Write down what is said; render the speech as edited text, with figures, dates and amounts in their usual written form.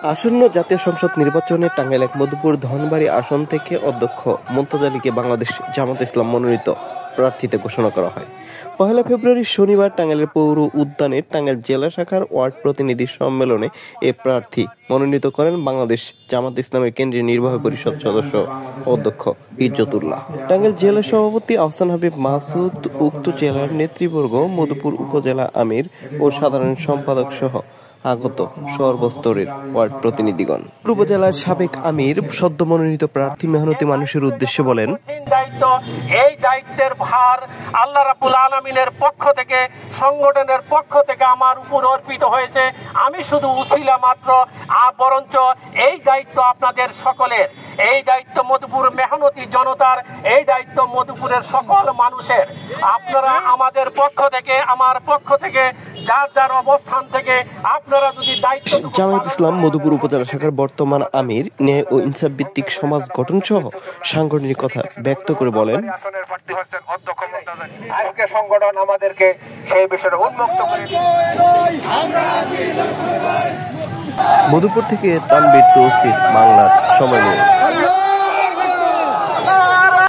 আসন্ন জাতীয় সংসদ নির্বাচনে টাঙ্গাইল এক মধুপুর ধনবাড়ী আসন থেকে অধ্যক্ষ মুনতাজ আলীকে বাংলাদেশ জামাত ইসলাম মনোনীত প্রার্থীতে ঘোষণা করা হয়। ১ ফেব্রুয়ারি শনিবার টাঙ্গাইলের পৌর উদ্যানে টাঙ্গাইল জেলা শাখার ওয়ার্ড প্রতিনিধি সম্মেলনে এ প্রার্থী মনোনীত করেন বাংলাদেশ জামাত ইসলামের কেন্দ্রীয় নির্বাহী পরিষদ সদস্য অধ্যক্ষ ইজ্জতুল্লাহ। টাঙ্গাইল জেলা সভাপতি আহসান হাবিব মাসুদ, উক্ত জেলার নেতৃবর্গ, মধুপুর উপজেলা আমির ও সাধারণ সম্পাদক সহ আগত সর্বস্তরের ওয়ার্ড প্রতিনিধিগণ। উপজেলার সাবেক আমির সদ্য মনোনীত প্রার্থী মেহনতি মানুষের উদ্দেশ্যে বলেন, এই দায়িত্বের ভার আল্লাহ রাব্বুল আলামিনের পক্ষ থেকে, সংগঠনের পক্ষ থেকে আমার উপর অর্পিত হয়েছে। আমি শুধু উসিলা মাত্র, বরঞ্চ এই দায়িত্ব আপনাদের সকলের, এই দায়িত্ব মধুপুর মেহনতি জনতার, এই দায়িত্ব মধুপুরের সকল মানুষের। আপনারা আমাদের পক্ষ থেকে, আমার পক্ষ থেকে, যার যার অবস্থান থেকে আপনারা যদি দায়িত্ব। জামায়াত ইসলাম মধুপুর উপজেলা শাখার বর্তমান আমির ন্যায় ও ইনসাফ ভিত্তিক সমাজ গঠন সহ সাংগঠনিক কথা ব্যক্ত করে বলেন, আজকে সংগঠন আমাদেরকে সেই বিষয়ে উন্মুক্ত করে। মধুপুর থেকে তানভীর তৌসিফ, বাংলার সময় নিউজ।